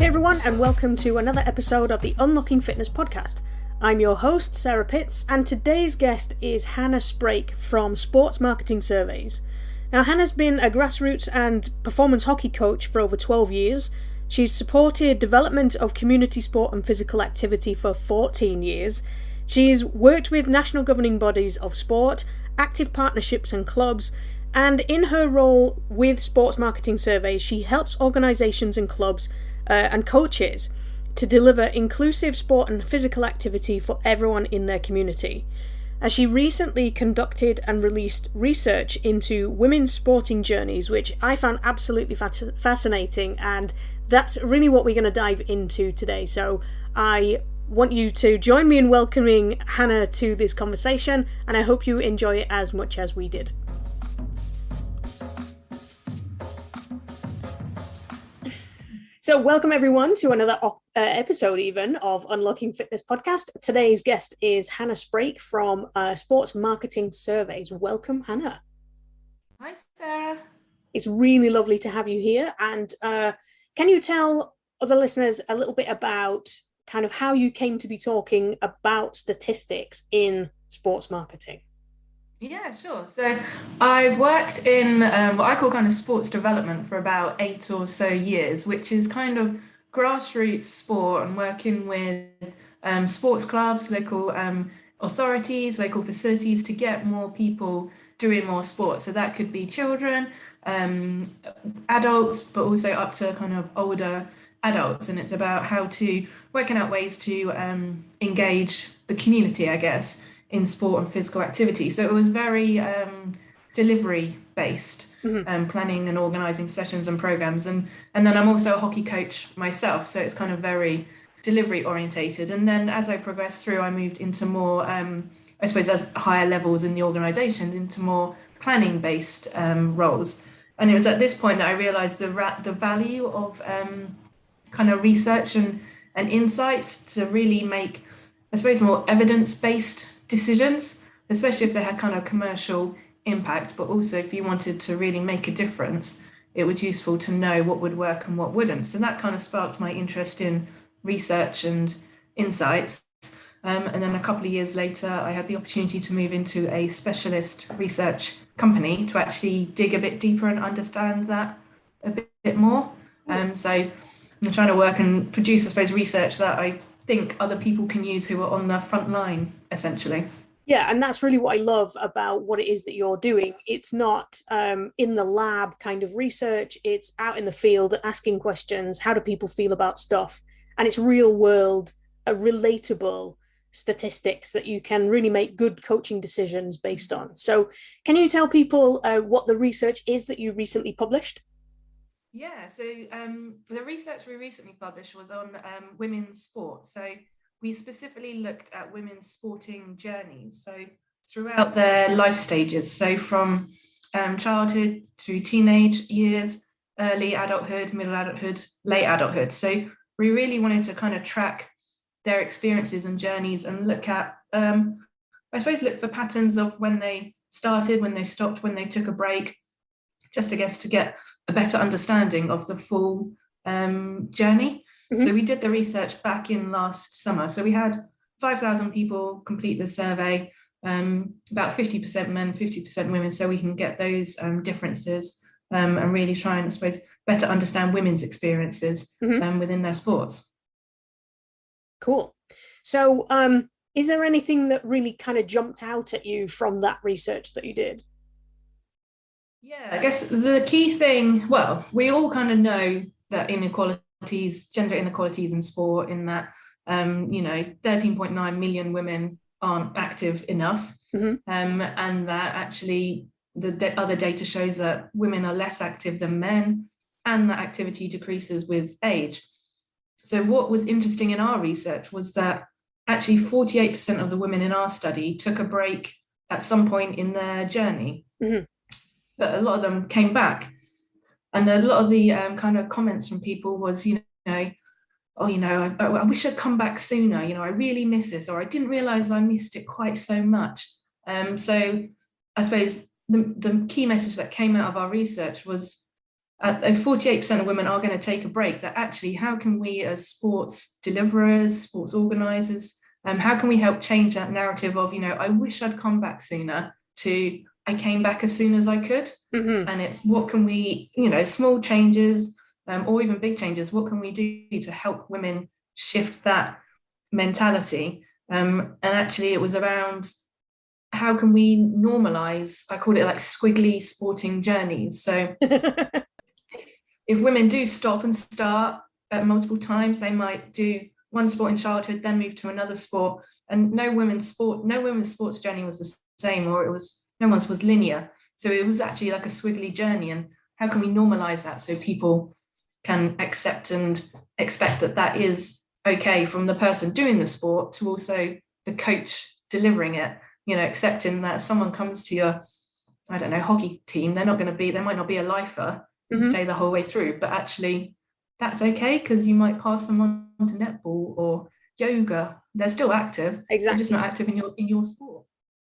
everyone, and welcome to another episode of the Unlocking Fitness podcast. I'm your host, Sarah Pitts, and today's guest is Hannah Sprake from Sports Marketing Surveys. Now, Hannah's been a grassroots and performance hockey coach for over 12 years. She's supported development of community sport and physical activity for 14 years. She's worked with national governing bodies of sport, active partnerships and clubs, and in her role with Sports Marketing Surveys, she helps organisations and clubs and coaches to deliver inclusive sport and physical activity for everyone in their community. As she recently conducted and released research into women's sporting journeys, which I found absolutely fascinating, and that's really what we're going to dive into today. So I want you to join me in welcoming Hannah to this conversation, and I hope you enjoy it as much as we did. So welcome everyone to another episode even of Unlocking Fitness podcast. Today's guest is Hannah Sprake from Sports Marketing Surveys. Welcome, Hannah. Hi, Sarah. It's really lovely to have you here. And can you tell other listeners a little bit about kind of how you came to be talking about statistics in sports marketing? Yeah, sure. So I've worked in what I call kind of sports development for about 8 or so years, which is kind of grassroots sport and working with sports clubs, local authorities, local facilities to get more people doing more sports. So that could be children, adults, but also up to kind of older adults. And it's about how to working out ways to engage the community, I guess, in sport and physical activity. So it was very delivery based, planning and organising sessions and programmes. And then I'm also a hockey coach myself, so it's kind of very delivery orientated. And then as I progressed through, I moved into more, I suppose, as higher levels in the organisations, into more planning based roles. And it was at this point that I realised the value of kind of research and insights to really make, I suppose, more evidence based decisions, especially if they had kind of commercial impact, but also if you wanted to really make a difference, it was useful to know what would work and what wouldn't. So that kind of sparked my interest in research and insights. And then a couple of years later, I had the opportunity to move into a specialist research company to actually dig a bit deeper and understand that a bit more. So I'm trying to work and produce, I suppose, research that I think other people can use who are on the front line, essentially. Yeah, and that's really what I love about what it is that you're doing. It's not in the lab kind of research, it's out in the field asking questions. How do people feel about stuff? And it's real world, relatable statistics that you can really make good coaching decisions based on. So can you tell people what the research is that you recently published? Yeah, so the research we recently published was on women's sport. So we specifically looked at women's sporting journeys, so throughout their life stages, so from childhood through teenage years, early adulthood, middle adulthood, late adulthood. So we really wanted to kind of track their experiences and journeys and look at, I suppose, look for patterns of when they started, when they stopped, when they took a break, just, I guess, to get a better understanding of the full journey. Mm-hmm. So we did the research back in last summer. So we had 5,000 people complete the survey, about 50% men, 50% women, so we can get those differences and really try and, I suppose, better understand women's experiences within their sports. Cool. So is there anything that really kind of jumped out at you from that research that you did? Yeah, I guess the key thing, well, we all kind of know that inequalities, gender inequalities in sport, in that, 13.9 million women aren't active enough. And that actually the other data shows that women are less active than men and that activity decreases with age. So what was interesting in our research was that actually 48% of the women in our study took a break at some point in their journey. But a lot of them came back. And a lot of the kind of comments from people was, I wish I'd come back sooner. I really miss this, or I didn't realize I missed it quite so much. So I suppose the key message that came out of our research was if 48% of women are going to take a break, that actually, how can we as sports deliverers, sports organisers, how can we help change that narrative of, I wish I'd come back sooner, to I came back as soon as I could. And it's what can we, small changes or even big changes, what can we do to help women shift that mentality? And actually it was around how can we normalize, I call it like squiggly sporting journeys. So if women do stop and start multiple times, they might do one sport in childhood, then move to another sport, and no women's sports journey was the same, or no one's was linear. So it was actually like a squiggly journey. And how can we normalize that so people can accept and expect that that is okay, from the person doing the sport to also the coach delivering it, accepting that if someone comes to your, I don't know, hockey team, they might not be a lifer and stay the whole way through, but actually that's okay, because you might pass them on to netball or yoga. They're still active. Exactly. They're just not active in your sport.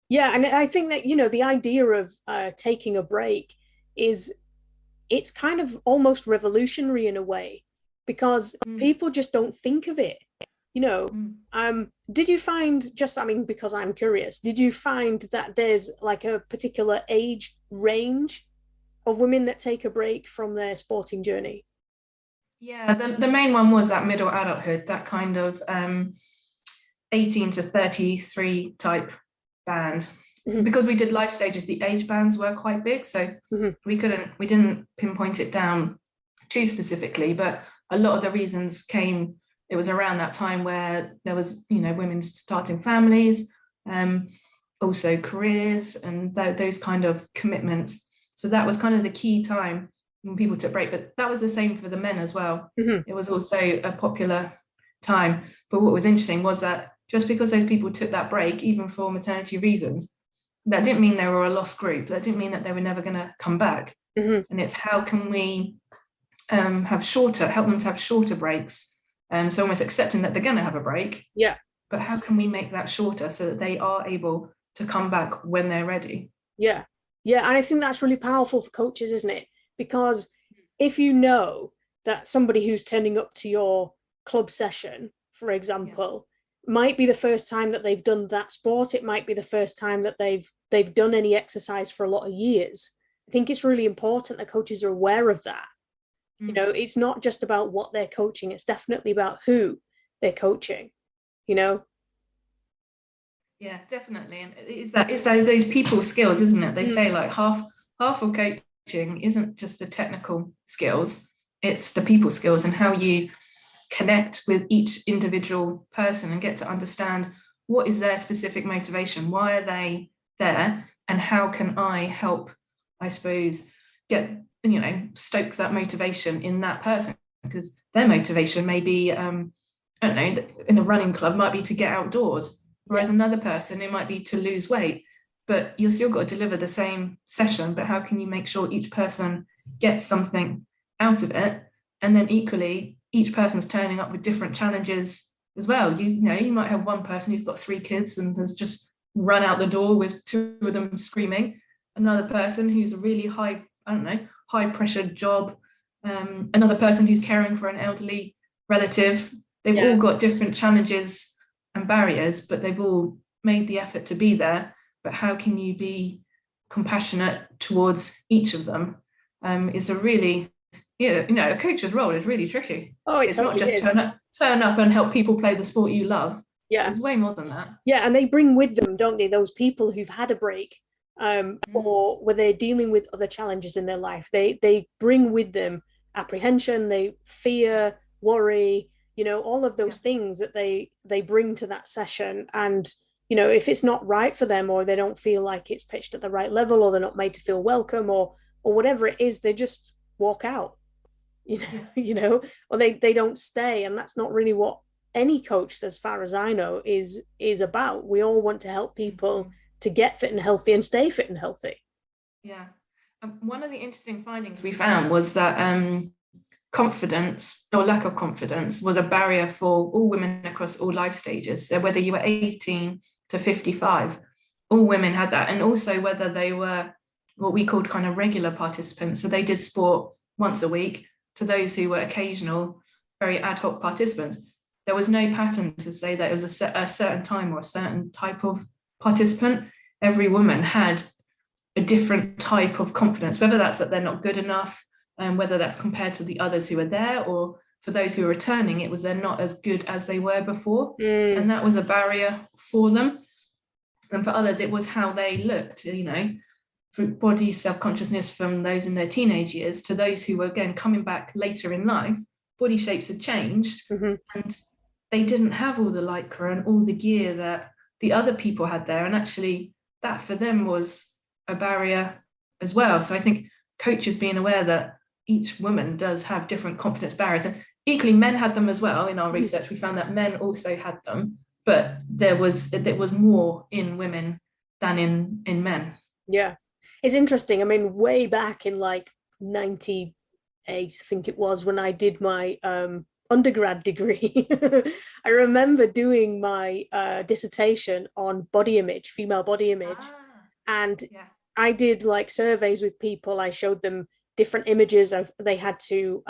Yeah, and I think that, the idea of taking a break it's kind of almost revolutionary in a way, because people just don't think of it. Did you find, because I'm curious, did you find that there's like a particular age range of women that take a break from their sporting journey? Yeah, the main one was that middle adulthood, that kind of 18 to 33 type band. Because we did life stages, the age bands were quite big, so we didn't pinpoint it down too specifically, but a lot of the reasons it was around that time where there was, women starting families, also careers, and those kind of commitments. So that was kind of the key time when people took break, but that was the same for the men as well. It was also a popular time. But what was interesting was that just because those people took that break, even for maternity reasons, that didn't mean they were a lost group. That didn't mean that they were never going to come back. And it's how can we help them to have shorter breaks. So almost accepting that they're going to have a break. Yeah. But how can we make that shorter so that they are able to come back when they're ready? Yeah. Yeah. And I think that's really powerful for coaches, isn't it? Because if you know that somebody who's turning up to your club session, for example, might be the first time that they've done that sport, it might be the first time that they've done any exercise for a lot of years. I think it's really important that coaches are aware of that. It's not just about what they're coaching, it's definitely about who they're coaching. Yeah, definitely. And it's those people skills, isn't it? They say like half of coaching isn't just the technical skills, it's the people skills and how you connect with each individual person and get to understand what is their specific motivation, why are they there, and how can I help, I suppose, get, stoke that motivation in that person, because their motivation may be, I don't know, in a running club might be to get outdoors, whereas another person, it might be to lose weight, but you're still got to deliver the same session, but how can you make sure each person gets something out of it? And then equally, each person's turning up with different challenges as well. You might have one person who's got 3 kids and has just run out the door with 2 of them screaming. Another person who's a really high pressure job. Another person who's caring for an elderly relative. They've all got different challenges and barriers, but they've all made the effort to be there. But how can you be compassionate towards each of them? Is a really, a coach's role is really tricky. It's totally not just turn up and help people play the sport you love. Yeah, it's way more than that. Yeah, and they bring with them, don't they, those people who've had a break, or where they're dealing with other challenges in their life. They bring with them apprehension, they fear, worry, all of those things that they bring to that session. And if it's not right for them, or they don't feel like it's pitched at the right level, or they're not made to feel welcome, or whatever it is, they just walk out, or they don't stay. And that's not really what any coach, as far as I know, is about. We all want to help people to get fit and healthy and stay fit and healthy. Yeah. One of the interesting findings we found was that confidence or lack of confidence was a barrier for all women across all life stages. So whether you were 18 to 55, all women had that. And also whether they were what we called kind of regular participants. So they did sport once a week to those who were occasional, very ad hoc participants. There was no pattern to say that it was a certain time or a certain type of participant. Every woman had a different type of confidence, whether that's that they're not good enough, and whether that's compared to the others who are there, or for those who are returning, it was they're not as good as they were before. And that was a barrier for them. And for others, it was how they looked, for body self-consciousness from those in their teenage years to those who were, again, coming back later in life. Body shapes had changed, and they didn't have all the lycra and all the gear that the other people had there. And actually, that for them was a barrier as well. So I think coaches being aware that each woman does have different confidence barriers. And equally, men had them as well. In our research, we found that men also had them, but there was more in women than in men. Yeah. It's interesting. I mean, way back in like 98, I think it was, when I did my undergrad degree, I remember doing my dissertation on body image, female body image. And I did like surveys with people. I showed them different images. They had to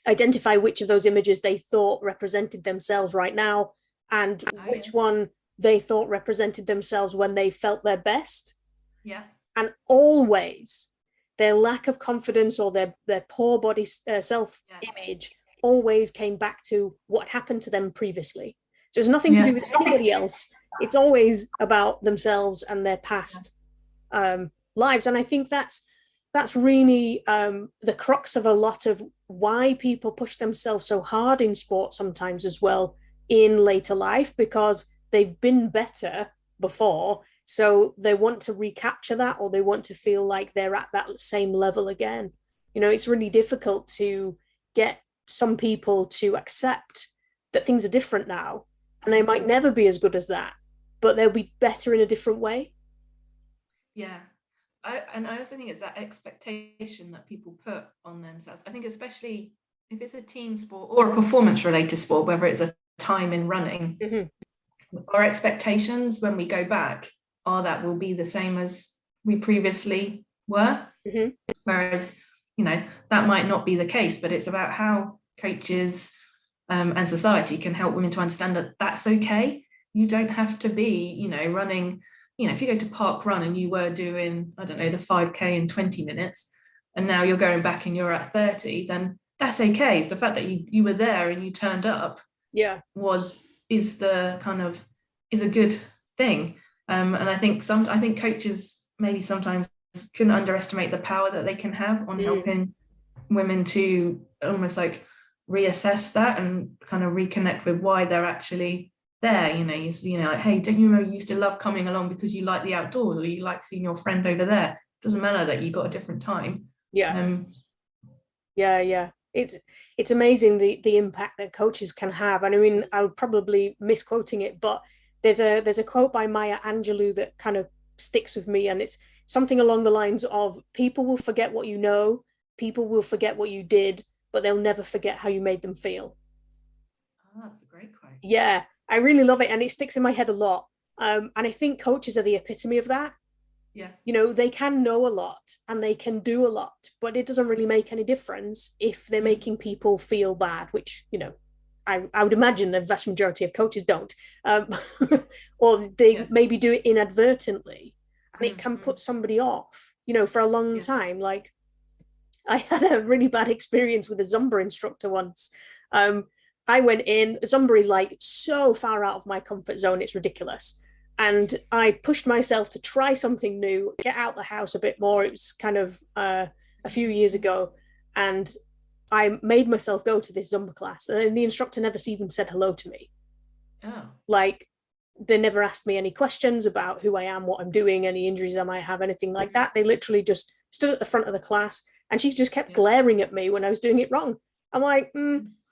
identify which of those images they thought represented themselves right now, and which one they thought represented themselves when they felt their best. Yeah. And always their lack of confidence or their poor body self-image always came back to what happened to them previously. So it's nothing to do with anybody else. It's always about themselves and their past lives. And I think that's really the crux of a lot of why people push themselves so hard in sport sometimes as well in later life, because they've been better before. So they want to recapture that, or they want to feel like they're at that same level again. It's really difficult to get some people to accept that things are different now, and they might never be as good as that, but they'll be better in a different way. Yeah. I also think it's that expectation that people put on themselves. I think especially if it's a team sport or a performance-related sport, whether it's a time in running, our expectations when we go back are that we'll be the same as we previously were. Whereas, that might not be the case, but it's about how coaches and society can help women to understand that that's okay. You don't have to be, running, if you go to Park Run and you were doing, I don't know, the 5K in 20 minutes, and now you're going back and you're at 30, then that's okay. It's the fact that you were there and you turned up is a good thing. And I think coaches maybe sometimes can underestimate the power that they can have on helping women to almost like reassess that and kind of reconnect with why they're actually there. Like, hey, don't you remember you used to love coming along because you like the outdoors, or you like seeing your friend over there? It doesn't matter that you got a different time. It's amazing the impact that coaches can have. And I mean, I would probably misquoting it, but there's a quote by Maya Angelou that kind of sticks with me, and it's something along the lines of, people will forget what you know, people will forget what you did, but they'll never forget how you made them feel. Oh, that's a great quote. Yeah, I really love it, and it sticks in my head a lot. And I think coaches are the epitome of that. Yeah. They can know a lot and they can do a lot, but it doesn't really make any difference if they're making people feel bad, which, I would imagine the vast majority of coaches don't, or they maybe do it inadvertently, and it can put somebody off, for a long time. Like, I had a really bad experience with a Zumba instructor once. I went in, Zumba is like so far out of my comfort zone, it's ridiculous. And I pushed myself to try something new, get out the house a bit more. It was kind of a few years ago. And I made myself go to this Zumba class, and the instructor never even said hello to me. Oh. Like, they never asked me any questions about who I am, what I'm doing, any injuries I might have, anything like that. They literally just stood at the front of the class, and she just kept glaring at me when I was doing it wrong. I'm like,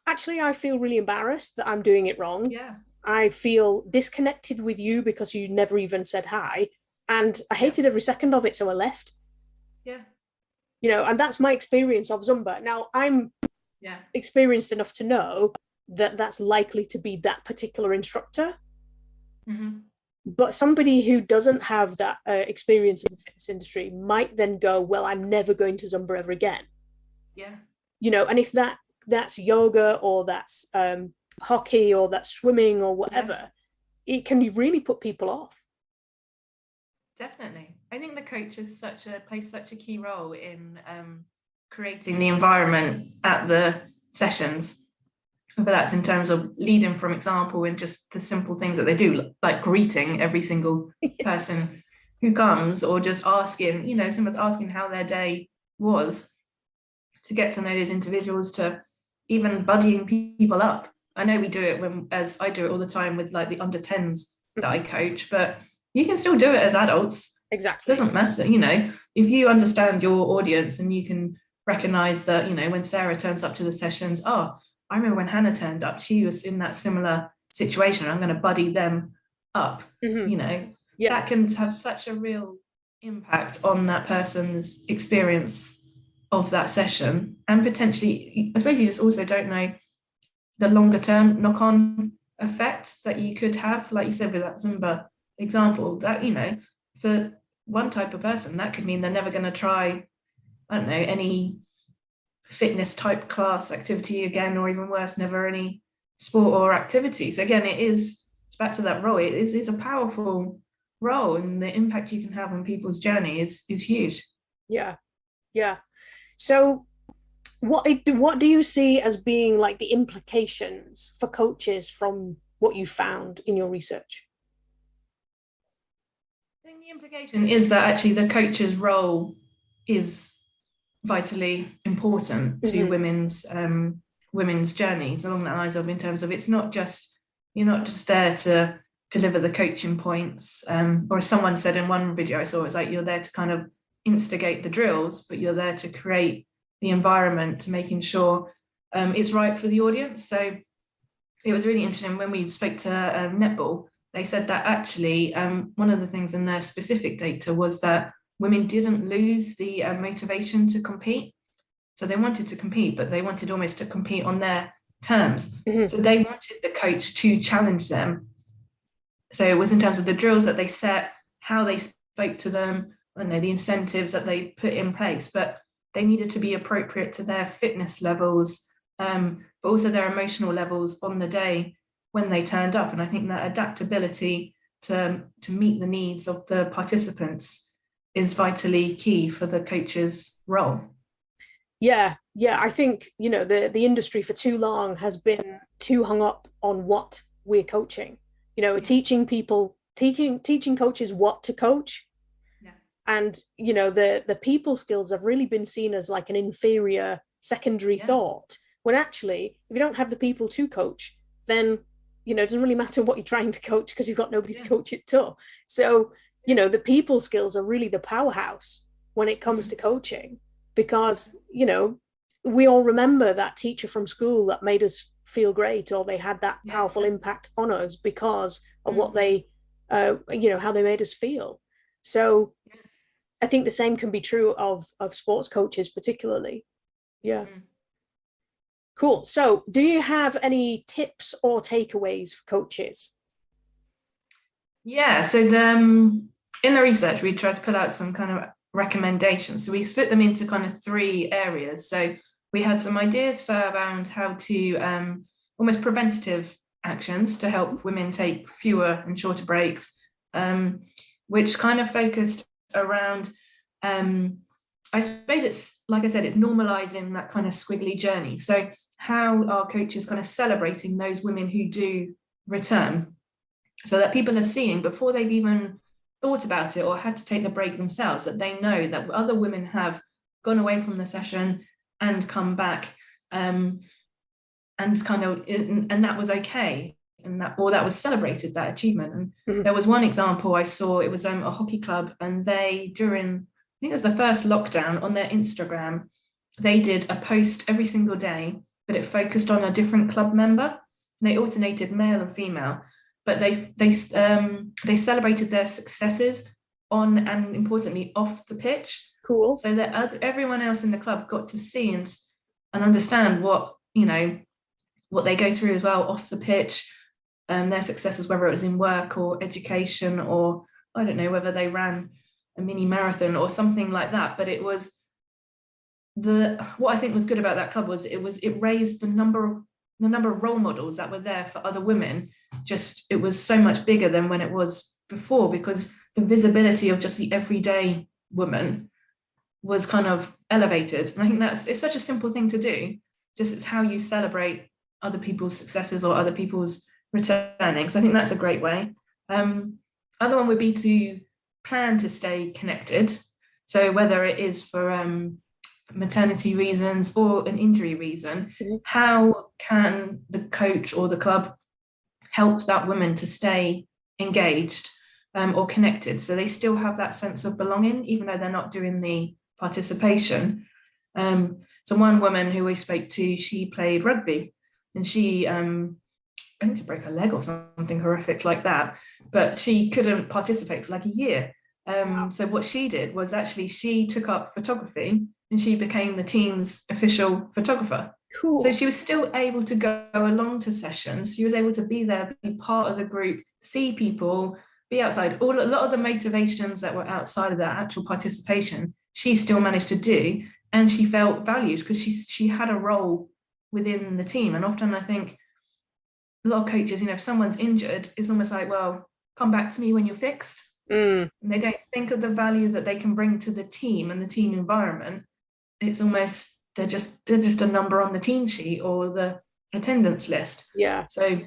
actually, I feel really embarrassed that I'm doing it wrong. Yeah. I feel disconnected with you because you never even said hi. And I hated every second of it, so I left. Yeah. And that's my experience of Zumba. Now, I'm experienced enough to know that that's likely to be that particular instructor. But somebody who doesn't have that experience in the fitness industry might then go, well, I'm never going to Zumba ever again. Yeah. And if that's yoga, or that's hockey, or that's swimming, or Yeah. whatever, it can really put people off. Definitely. I think the coach is plays such a key role in creating the environment at the sessions, whether that's in terms of leading from example and just the simple things that they do, like greeting every single person who comes, or just asking, someone's asking how their day was, to get to know those individuals, to even buddying people up. I know we do it as I do it all the time with like the under 10s that I coach, but you can still do it as adults. Exactly. It doesn't matter, if you understand your audience and you can recognize that, when Sarah turns up to the sessions, oh, I remember when Hannah turned up, she was in that similar situation. I'm going to buddy them up. That can have such a real impact on that person's experience of that session. And potentially, I suppose you just also don't know the longer term knock-on effect that you could have, like you said with that Zumba example, that, for one type of person, that could mean they're never going to try, I don't know, any fitness type class activity again, or even worse, never any sport or activity. So again, it's back to that role. It is a powerful role, and the impact you can have on people's journey is huge. Yeah. So what do you see as being like the implications for coaches from what you found in your research? I think the implication is that actually the coach's role is vitally important to women's journeys, along the lines of, in terms of, it's not just, you're not just there to deliver the coaching points, or as someone said in one video I saw, it's like you're there to kind of instigate the drills, but you're there to create the environment, to making sure it's right for the audience. So it was really interesting when we spoke to netball. They said that actually one of the things in their specific data was that women didn't lose the motivation to compete. So they wanted to compete, but they wanted almost to compete on their terms. So they wanted the coach to challenge them. So it was in terms of the drills that they set, how they spoke to them, I don't know, the incentives that they put in place, but they needed to be appropriate to their fitness levels, but also their emotional levels on the day when they turned up. And I think that adaptability to meet the needs of the participants is vitally key for the coach's role. Yeah, I think, the industry for too long has been too hung up on what we're coaching. Teaching coaches what to coach. Yeah. And the people skills have really been seen as like an inferior secondary thought, when actually, if you don't have the people to coach, then it doesn't really matter what you're trying to coach, because you've got nobody to coach it to. So the people skills are really the powerhouse when it comes to coaching, because we all remember that teacher from school that made us feel great, or they had that powerful impact on us because of what they how they made us feel. So I think the same can be true of sports coaches particularly. Cool. So do you have any tips or takeaways for coaches? So in the research, we tried to pull out some kind of recommendations. So we split them into kind of 3 areas. So we had some ideas for around how to almost preventative actions to help women take fewer and shorter breaks, which kind of focused around, I suppose it's, like I said, it's normalizing that kind of squiggly journey. So how are coaches kind of celebrating those women who do return, so that people are seeing, before they've even thought about it or had to take the break themselves, that they know that other women have gone away from the session and come back, and that was okay, and that was celebrated, that achievement. And there was one example I saw, it was a hockey club, and they, during, I think it was the first lockdown, on their Instagram, they did a post every single day, but it focused on a different club member. And they alternated male and female, but they celebrated their successes on, and importantly, off the pitch. Cool. So that everyone else in the club got to see and understand what they go through as well off the pitch, their successes, whether it was in work or education, or I don't know, whether they ran a mini marathon or something like that. But it was what I think was good about that club was it raised the number of role models that were there for other women. Just, it was so much bigger than when it was before, because the visibility of just the everyday woman was kind of elevated. And I think it's such a simple thing to do. Just, it's how you celebrate other people's successes or other people's returning. So I think that's a great way. Other one would be to plan to stay connected. So whether it is for maternity reasons or an injury reason, how can the coach or the club help that woman to stay engaged or connected, so they still have that sense of belonging, even though they're not doing the participation? So one woman who we spoke to, she played rugby, and she I think to break her leg or something horrific like that, but she couldn't participate for like a year. So what she did was actually she took up photography, and she became the team's official photographer. Cool. So she was still able to go along to sessions. She was able to be there, be part of the group, see people, be outside. A lot of the motivations that were outside of that actual participation, she still managed to do, and she felt valued because she had a role within the team. And often I think a lot of coaches, if someone's injured, it's almost like, well, come back to me when you're fixed. And they don't think of the value that they can bring to the team and the team environment. It's almost they're just a number on the team sheet or the attendance list. Yeah. So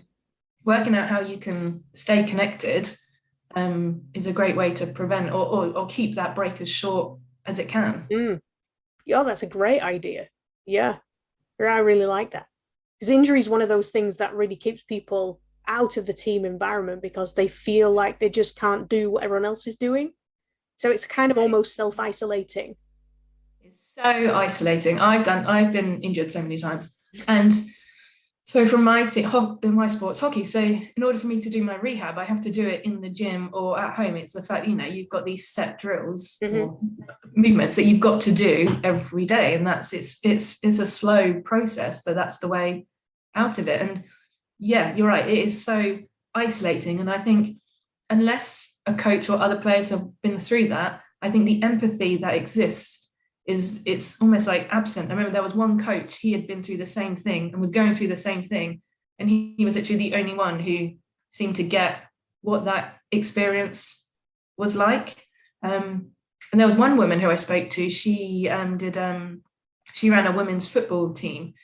working out how you can stay connected is a great way to prevent or keep that break as short as it can. Yeah, that's a great idea. Yeah, I really like that. Because injury is one of those things that really keeps people out of the team environment because they feel like they just can't do what everyone else is doing. So it's kind of almost self-isolating. It's so isolating. I've been injured so many times. And so from my sports, hockey, so in order for me to do my rehab, I have to do it in the gym or at home. It's the fact, you've got these set drills or movements that you've got to do every day. And it's a slow process, but that's the way out of it. And yeah, you're right. It is so isolating. And I think unless a coach or other players have been through that, I think the empathy that exists it's almost like absent. I remember there was one coach, he had been through the same thing and was going through the same thing. And he was actually the only one who seemed to get what that experience was like. And there was one woman who I spoke to, she ran a women's football team.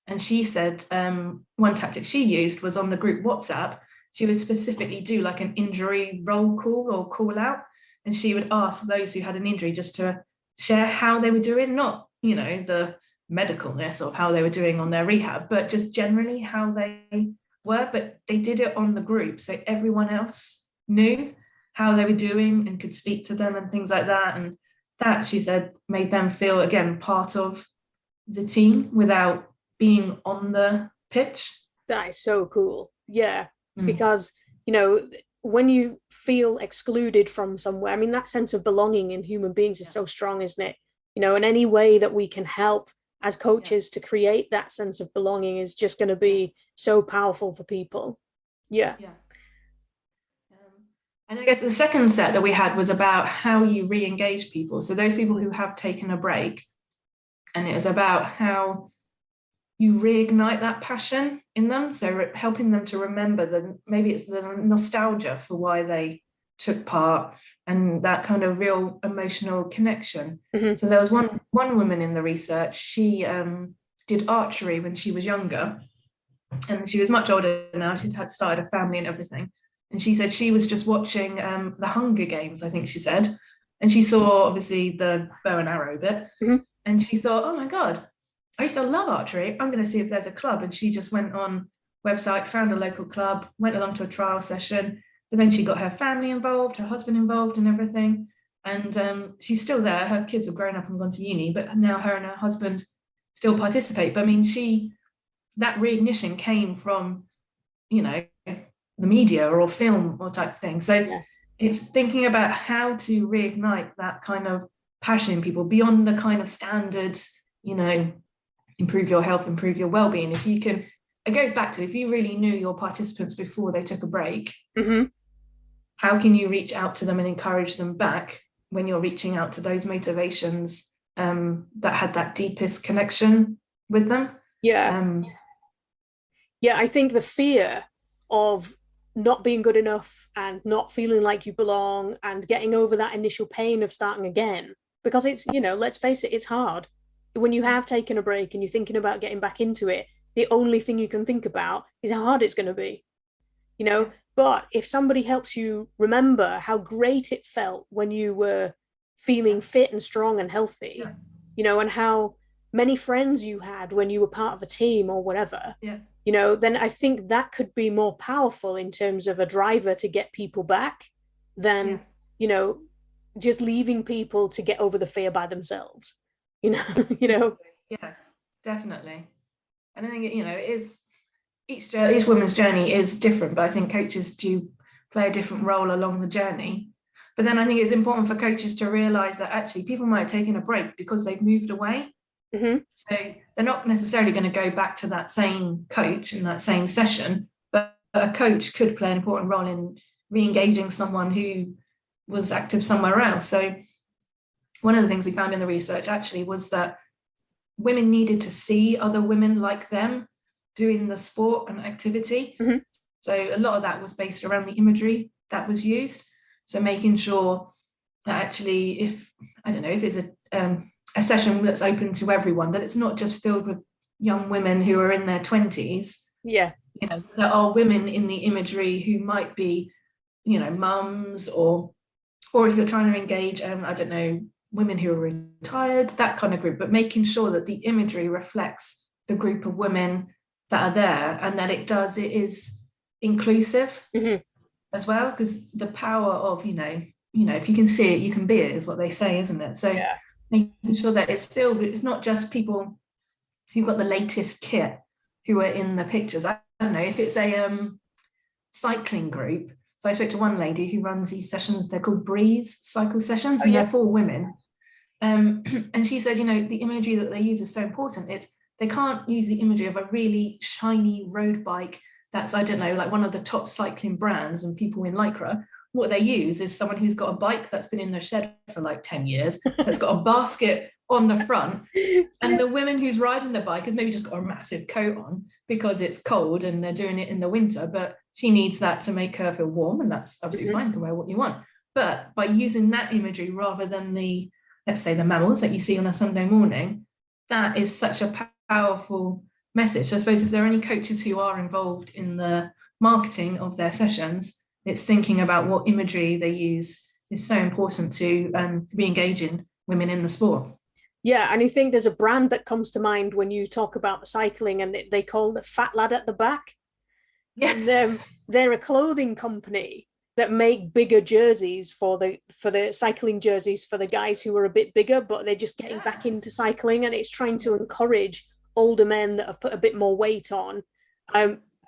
And she said one tactic she used was on the group WhatsApp. She would specifically do like an injury roll call or call out. And she would ask those who had an injury just to share how they were doing, not, the medicalness of how they were doing on their rehab, but just generally how they were. But they did it on the group. So everyone else knew how they were doing and could speak to them and things like that. And that, she said, made them feel, again, part of the team without being on the pitch. That is so cool. Yeah, because when you feel excluded from somewhere, that sense of belonging in human beings is so strong, isn't it? And any way that we can help as coaches to create that sense of belonging is just going to be so powerful for people. Yeah. And I guess the second set that we had was about how you re-engage people. So those people who have taken a break, and it was about how you reignite that passion in them. So helping them to remember maybe it's the nostalgia for why they took part and that kind of real emotional connection. So there was one woman in the research, she did archery when she was younger, and she was much older now. She'd had started a family and everything. And she said she was just watching the Hunger Games, I think she said. And she saw obviously the bow and arrow bit. And she thought, oh my God, I used to love archery. I'm going to see if there's a club. And she just went on website, found a local club, went along to a trial session. But then she got her family involved, her husband involved and everything. And she's still there. Her kids have grown up and gone to uni, but now her and her husband still participate. But that reignition came from, the media or film or type thing. So it's thinking about how to reignite that kind of passion in people beyond the kind of standard, improve your health, improve your well-being. If you can, it goes back to, if you really knew your participants before they took a break, how can you reach out to them and encourage them back when you're reaching out to those motivations that had that deepest connection with them. Yeah. Um, Yeah, I think the fear of not being good enough and not feeling like you belong and getting over that initial pain of starting again, because it's, let's face it, it's hard. When you have taken a break and you're thinking about getting back into it, the only thing you can think about is how hard it's going to be, you yeah, know? But if somebody helps you remember how great it felt when you were feeling fit and strong and healthy, yeah, and how many friends you had when you were part of a team or whatever, yeah, then I think that could be more powerful in terms of a driver to get people back yeah. than, you know, just leaving people to get over the fear by themselves. You know, you know. Yeah, definitely. And I think it is each woman's journey is different, but I think coaches do play a different role along the journey. But then I think it's important for coaches to realize that actually people might have taken a break because they've moved away. Mm-hmm. So they're not necessarily going to go back to that same coach in that same session, but a coach could play an important role in re-engaging someone who was active somewhere else. So one of the things we found in the research actually was that women needed to see other women like them doing the sport and activity. Mm-hmm. So a lot of that was based around the imagery that was used. So making sure that actually, if it's a session that's open to everyone, that it's not just filled with young women who are in their 20s. Yeah. There are women in the imagery who might be, mums or if you're trying to engage, women who are retired, that kind of group, but making sure that the imagery reflects the group of women that are there and that it is inclusive. Mm-hmm. As well, because the power of if you can see it you can be it is what they say, isn't it? So Yeah. making sure that it's filled with, it's not just people who've got the latest kit who are in the pictures. I don't know if it's a cycling group. So I spoke to one lady who runs these sessions, they're called Breeze cycle sessions, and they're for women. And she said, the imagery that they use is so important. They can't use the imagery of a really shiny road bike that's, I don't know, like one of the top cycling brands and people in Lycra. What they use is someone who's got a bike that's been in their shed for like 10 years, that's got a basket on the front. And the woman who's riding the bike has maybe just got a massive coat on because it's cold and they're doing it in the winter, but she needs that to make her feel warm. And that's absolutely fine, you can wear what you want. But by using that imagery rather than let's say the mammals that you see on a Sunday morning, that is such a powerful message. So I suppose if there are any coaches who are involved in the marketing of their sessions, it's thinking about what imagery they use is so important to re-engaging women in the sport. Yeah, and I think there's a brand that comes to mind when you talk about the cycling, and they call it Fat Lad at the Back. Yeah. And they're a clothing company that make bigger jerseys for the cycling jerseys for the guys who are a bit bigger, but they're just getting back into cycling, and it's trying to encourage older men that have put a bit more weight on.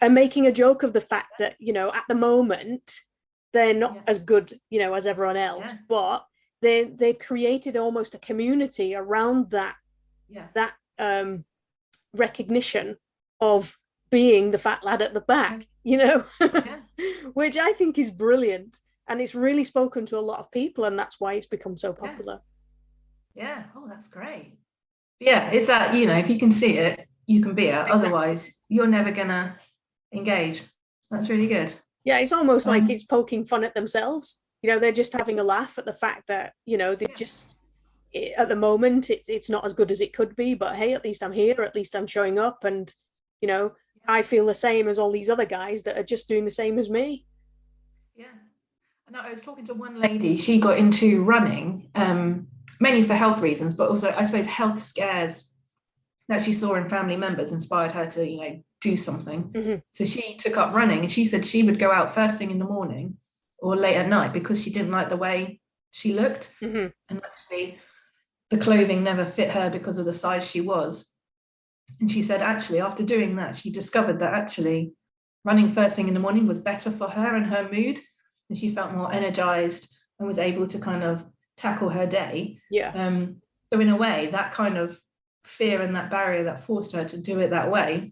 And making a joke of the fact that, at the moment, they're not as good, as everyone else, but they've created almost a community around that recognition of being the fat lad at the back, which I think is brilliant. And it's really spoken to a lot of people, and that's why it's become so popular. Yeah. Oh, that's great. Yeah, it's that, if you can see it, you can be it. Exactly. Otherwise, you're never gonna engage. That's really good. Yeah, it's almost like it's poking fun at themselves. They're just having a laugh at the fact that, they just, at the moment, it's not as good as it could be, but hey, at least I'm here, at least I'm showing up, and, I feel the same as all these other guys that are just doing the same as me. Yeah. And I was talking to one lady, she got into running, mainly for health reasons, but also I suppose health scares that she saw in family members inspired her to, do something. Mm-hmm. So she took up running, and she said she would go out first thing in the morning or late at night because she didn't like the way she looked. Mm-hmm. And actually the clothing never fit her because of the size she was. And she said actually after doing that, she discovered that actually running first thing in the morning was better for her and her mood, and she felt more energized and was able to kind of tackle her day. Yeah. So in a way, that kind of fear and that barrier that forced her to do it that way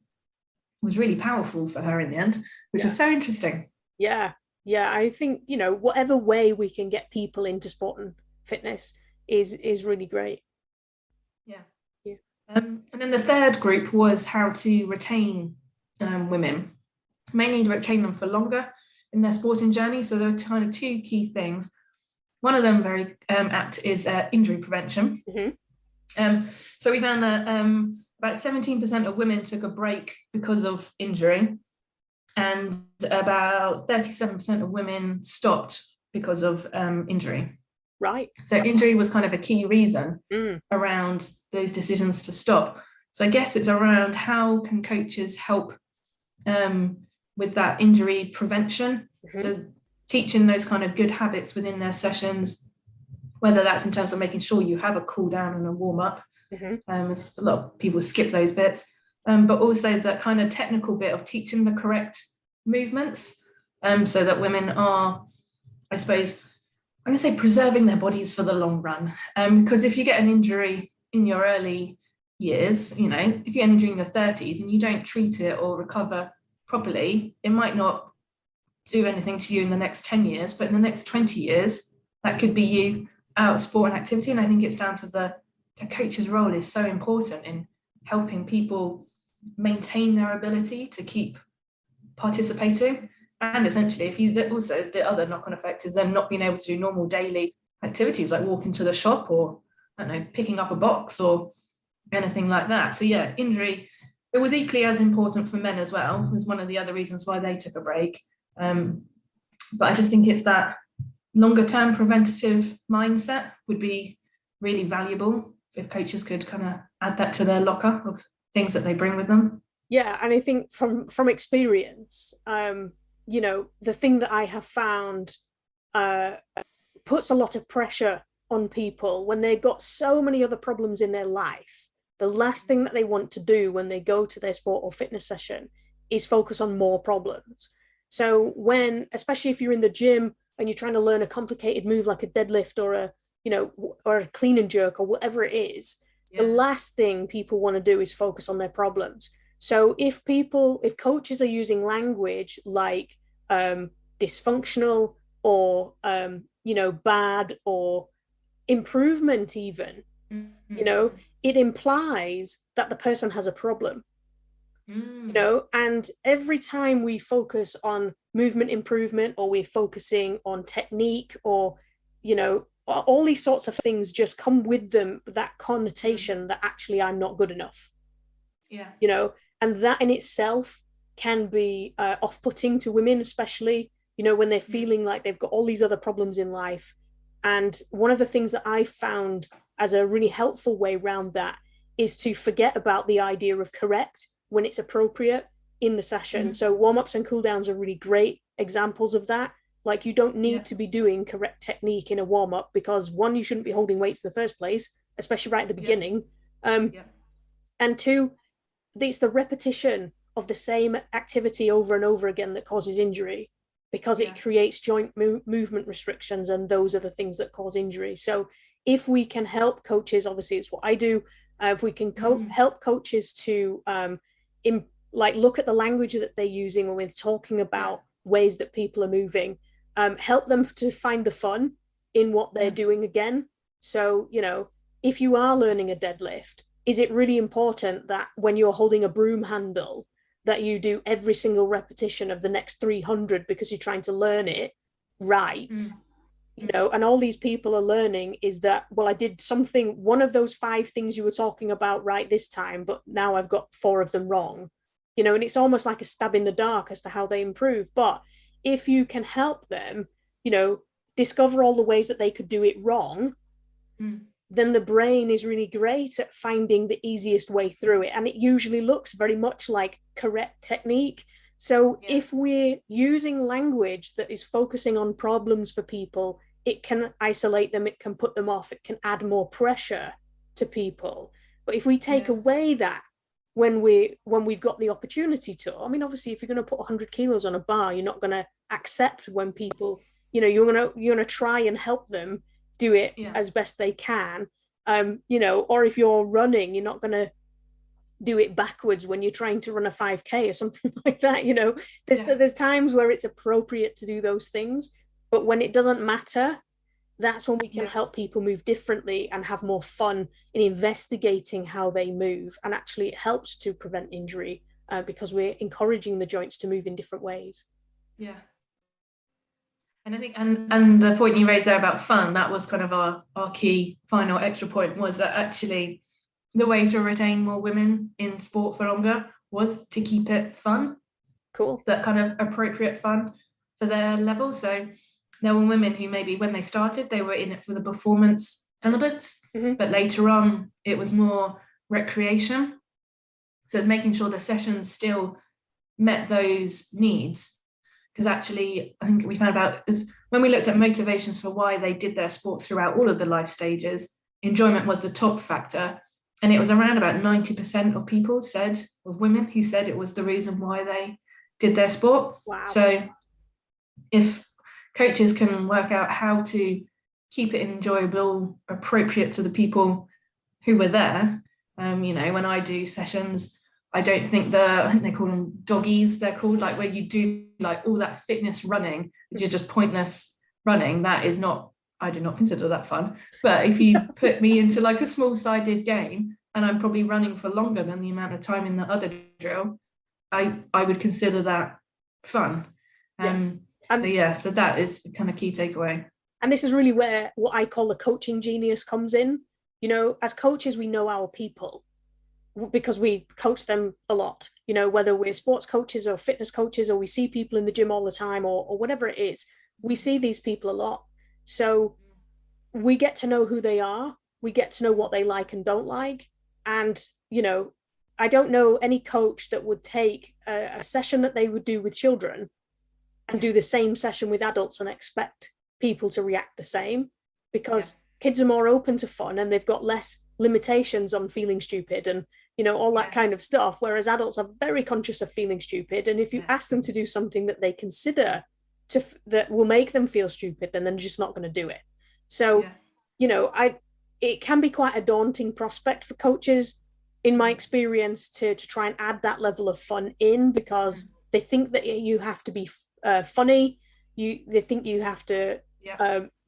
was really powerful for her in the end, which was so interesting. Yeah. I think, whatever way we can get people into sport and fitness is really great. Yeah. Yeah. And then the third group was how to retain women, mainly retain them for longer in their sporting journey. So there are kind of two key things. One of them, very apt, is injury prevention. So we found that about 17% of women took a break because of injury, and about 37% of women stopped because of injury. Right. So injury was kind of a key reason around those decisions to stop. So I guess it's around how can coaches help with that injury prevention. So teaching those kind of good habits within their sessions, whether that's in terms of making sure you have a cool down and a warm up. As a lot of people skip those bits, but also that kind of technical bit of teaching the correct movements, so that women are, I suppose, I'm going to say, preserving their bodies for the long run. Because if you get an injury in your early years, you know, if you get an injury in your 30s and you don't treat it or recover properly, it might not do anything to you in the next 10 years, but in the next 20 years, that could be you out of sport and activity. And I think it's down to the coach's role is so important in helping people maintain their ability to keep participating. And essentially, if you also, the other knock-on effect is them not being able to do normal daily activities like walking to the shop or, I don't know, picking up a box or anything like that. So yeah, injury, it was equally as important for men as well. It was one of the other reasons why they took a break. But I just think it's that longer term preventative mindset would be really valuable if coaches could kind of add that to their locker of things that they bring with them. Yeah, and I think from experience, you know, the thing that I have found puts a lot of pressure on people when they've got so many other problems in their life. The last thing that they want to do when they go to their sport or fitness session is focus on more problems. So when, especially if you're in the gym and you're trying to learn a complicated move like a deadlift or a, you know, or a clean and jerk or whatever it is, the last thing people want to do is focus on their problems. So if coaches are using language like dysfunctional or you know, bad or improvement even, you know, it implies that the person has a problem. You know, and every time we focus on movement improvement or we're focusing on technique or, you know, all these sorts of things just come with them that connotation that actually I'm not good enough. You know, and that in itself can be off-putting to women, especially, you know, when they're feeling like they've got all these other problems in life. And one of the things that I found as a really helpful way around that is to forget about the idea of correct when it's appropriate in the session. So warm-ups and cool-downs are really great examples of that. Like, you don't need to be doing correct technique in a warm-up because, one, you shouldn't be holding weights in the first place, especially right at the beginning. And two, it's the repetition of the same activity over and over again that causes injury, because it creates joint movement restrictions, and those are the things that cause injury. So if we can help coaches, obviously it's what I do, if we can help coaches to look at the language that they're using when we're talking about ways that people are moving, help them to find the fun in what they're doing again. So, you know, if you are learning a deadlift, is it really important that when you're holding a broom handle that you do every single repetition of the next 300 because you're trying to learn it right? You know, and all these people are learning is that, well, I did one of those 5 things you were talking about right this time, but now I've got 4 of them wrong, you know, and it's almost like a stab in the dark as to how they improve. But if you can help them, you know, discover all the ways that they could do it wrong, then the brain is really great at finding the easiest way through it. And it usually looks very much like correct technique. So if we're using language that is focusing on problems for people, it can isolate them, it can put them off, it can add more pressure to people. But if we take away that when we've got the opportunity to, I mean, obviously, if you're going to put 100 kilos on a bar, you're not going to accept when people, you know, you're going to try and help them do it as best they can. You know, or if you're running, you're not going to do it backwards when you're trying to run a 5K or something like that. You know, there's times where it's appropriate to do those things, but when it doesn't matter, that's when we can help people move differently and have more fun in investigating how they move. And actually it helps to prevent injury because we're encouraging the joints to move in different ways. Yeah. And I think, and the point you raised there about fun, that was kind of our key final extra point, was that actually the way to retain more women in sport for longer was to keep it fun. Cool. But kind of appropriate fun for their level. So there were women who maybe when they started, they were in it for the performance elements, but later on it was more recreation. So it's making sure the sessions still met those needs. Because actually, I think we found out is when we looked at motivations for why they did their sports throughout all of the life stages, enjoyment was the top factor. And it was around about 90% of people of women who said it was the reason why they did their sport. Wow. So if coaches can work out how to keep it enjoyable, appropriate to the people who were there, when I do sessions, I don't think I think they call them doggies, they're called, like where you do like all that fitness running, which is just pointless running. That is not, I do not consider that fun. But if you put me into like a small-sided game and I'm probably running for longer than the amount of time in the other drill, I would consider that fun. So that is the kind of key takeaway. And this is really where what I call the coaching genius comes in. As coaches, we know our people because we coach them a lot, whether we're sports coaches or fitness coaches, or we see people in the gym all the time, or whatever it is, we see these people a lot. So we get to know who they are. We get to know what they like and don't like. And, I don't know any coach that would take a session that they would do with children and do the same session with adults and expect people to react the same, because kids are more open to fun and they've got less limitations on feeling stupid and all that kind of stuff, whereas adults are very conscious of feeling stupid. And if you ask them to do something that they consider that will make them feel stupid, then they're just not going to do it. So it can be quite a daunting prospect for coaches, in my experience, to try and add that level of fun in, because they think that you have to be funny, they think you have to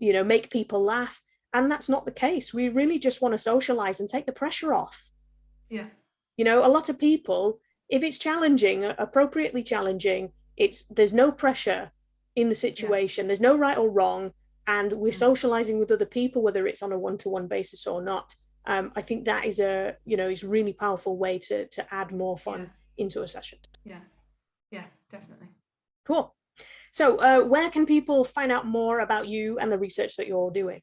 make people laugh, and that's not the case. We really just want to socialize and take the pressure off. A lot of people, if it's challenging, appropriately challenging, there's no pressure in the situation, there's no right or wrong, and we're socializing with other people, whether it's on a one-to-one basis or not. I think that is is a really powerful way to add more fun into a session. Yeah, definitely. Cool. So where can people find out more about you and the research that you're doing?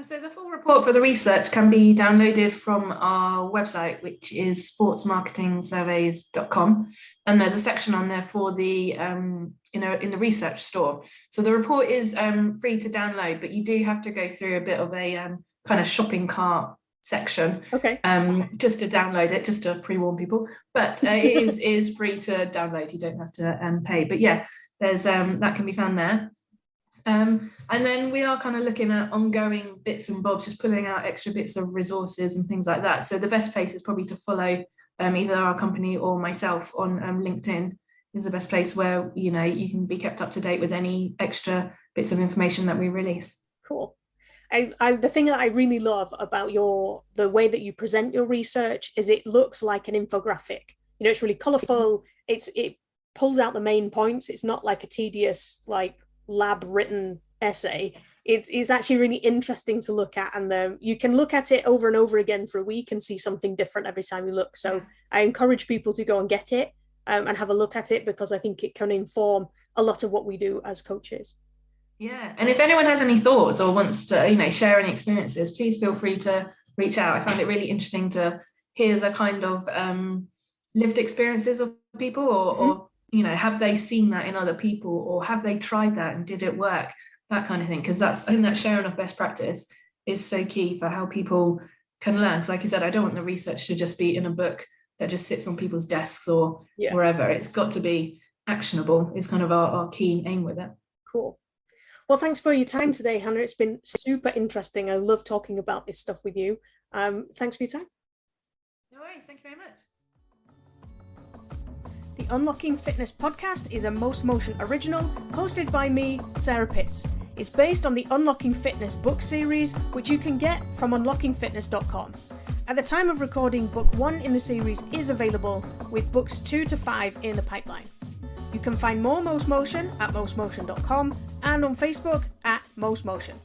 So the full report for the research can be downloaded from our website, which is sportsmarketingsurveys.com, and there's a section on there for the in the research store. So the report is free to download, but you do have to go through a bit of a kind of shopping cart section, just to download it, just to pre-warn people. But it is free to download. You don't have to pay. But there's that can be found there. And then we are kind of looking at ongoing bits and bobs, just pulling out extra bits of resources and things like that. So the best place is probably to follow either our company or myself on LinkedIn is the best place where, you can be kept up to date with any extra bits of information that we release. Cool. The thing that I really love about the way that you present your research is it looks like an infographic. It's really colorful. It pulls out the main points. It's not like a tedious, like lab written essay. It's actually really interesting to look at, and you can look at it over and over again for a week and see something different every time you look. So I encourage people to go and get it and have a look at it, because I think it can inform a lot of what we do as coaches. And if anyone has any thoughts or wants to share any experiences, please feel free to reach out. I found it really interesting to hear the kind of lived experiences of people, or have they seen that in other people, or have they tried that and did it work, that kind of thing. Because I think that sharing of best practice is so key for how people can learn. Because like you said, I don't want the research to just be in a book that just sits on people's desks or wherever. It's got to be actionable. It's kind of our key aim with it. Cool. Well, thanks for your time today, Hannah. It's been super interesting. I love talking about this stuff with you. Thanks for your time. No worries. Thank you very much. The Unlocking Fitness podcast is a Most Motion original, hosted by me, Sarah Pitts. It's based on the Unlocking Fitness book series, which you can get from unlockingfitness.com. At the time of recording, book 1 in the series is available, with books 2 to 5 in the pipeline. You can find more Most Motion at mostmotion.com and on Facebook at Most Motion.